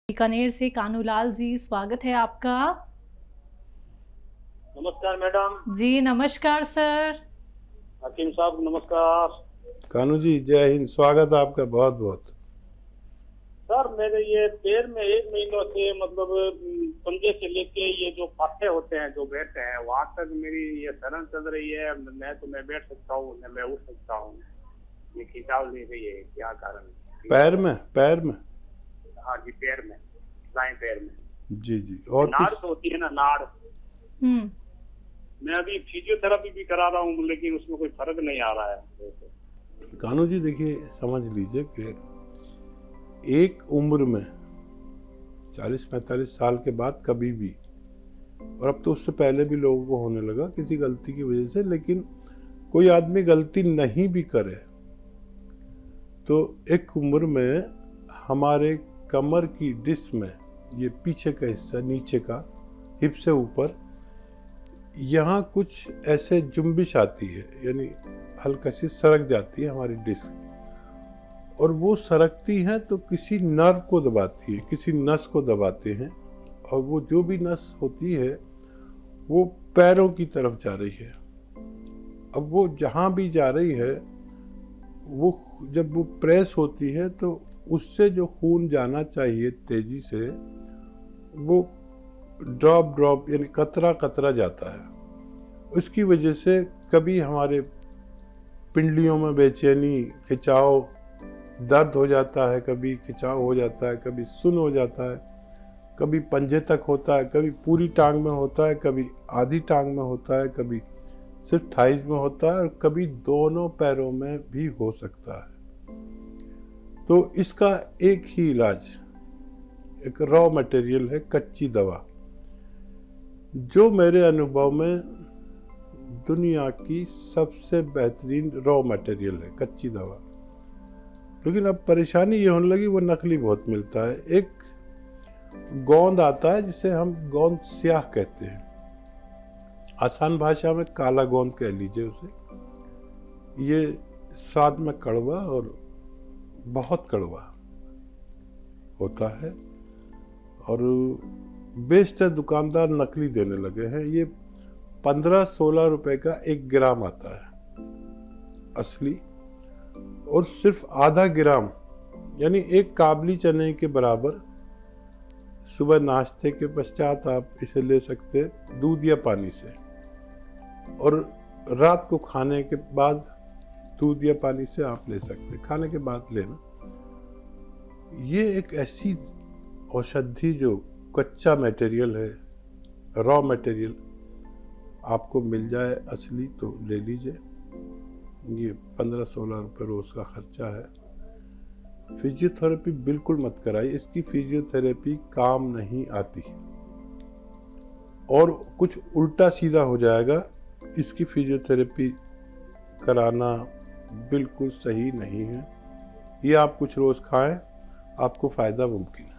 बीकानेर से कानूलाल जी, स्वागत है आपका। नमस्कार मैडम। जी नमस्कार सर। हकीम साहब नमस्कार। कानू जी जय हिंद, स्वागत है आपका बहुत बहुत। सर मेरे ये पैर में 1 महीनों से मतलब पंजे से लेके ये जो पाटे होते हैं जो बैठते हैं वहां तक मेरी ये सलन चल रही है। मैं बैठ सकता हूँ न मैं उठ सकता हूँ। ये खिंचाव ले रही है, क्या कारण है? पैर में हाँ जी, पैर में, दाएं पैर में। जी जी। और नाड़ तो होती है ना, नाड़। मैं अभी फिजियोथेरेपी भी करा रहा हूँ लेकिन उसमें कोई फर्क नहीं आ रहा है। कानू जी देखिए, समझ लीजिए कि एक उम्र में 40-45 साल के बाद कभी भी, और अब तो उससे पहले भी लोगों को होने लगा किसी गलती की वजह से, लेकिन कोई आदमी गलती नहीं भी करे तो एक उम्र में हमारे कमर की डिस्क में, ये पीछे का हिस्सा नीचे का, हिप से ऊपर, यहाँ कुछ ऐसे जुम्बिश आती है, यानी हल्का सी सरक जाती है हमारी डिस्क, और वो सरकती है तो किसी नर्व को दबाती है, किसी नस को दबाते हैं, और वो जो भी नस होती है वो पैरों की तरफ जा रही है। अब वो जहाँ भी जा रही है, वो जब वो प्रेस होती है तो उससे जो खून जाना चाहिए तेजी से, वो ड्रॉप ड्रॉप यानी कतरा कतरा जाता है। उसकी वजह से कभी हमारे पिंडलियों में बेचैनी, खिंचाव, दर्द हो जाता है, कभी खिंचाव हो जाता है, कभी सुन्न हो जाता है, कभी पंजे तक होता है, कभी पूरी टांग में होता है, कभी आधी टांग में होता है, कभी सिर्फ थाइज में होता है, और कभी दोनों पैरों में भी हो सकता है। तो इसका एक ही इलाज, एक रॉ मटेरियल है, कच्ची दवा, जो मेरे अनुभव में दुनिया की सबसे बेहतरीन रॉ मटेरियल है, कच्ची दवा। लेकिन अब परेशानी ये होने लगी, वो नकली बहुत मिलता है। एक गोंद आता है जिसे हम गोंद स्याह कहते हैं, आसान भाषा में काला गोंद कह लीजिए उसे। ये स्वाद में कड़वा और बहुत कड़वा होता है, और बेशतर दुकानदार नकली देने लगे हैं। ये 15-16 रुपए का 1 ग्राम आता है असली, और सिर्फ आधा ग्राम यानी 1 काबली चने के बराबर सुबह नाश्ते के पश्चात आप इसे ले सकते हैं दूध या पानी से, और रात को खाने के बाद दूध या पानी से आप ले सकते हैं, खाने के बाद लेना। ये एक ऐसी औषधि जो कच्चा मटेरियल है, रॉ मटेरियल, आपको मिल जाए असली तो ले लीजिए। ये 15-16 रुपये रोज का खर्चा है। फिजियोथेरेपी बिल्कुल मत कराइए, इसकी फिजियोथेरेपी काम नहीं आती, और कुछ उल्टा सीधा हो जाएगा। इसकी फिजियोथेरेपी कराना बिल्कुल सही नहीं है। ये आप कुछ रोज खाएं, आपको फायदा मुमकिन है।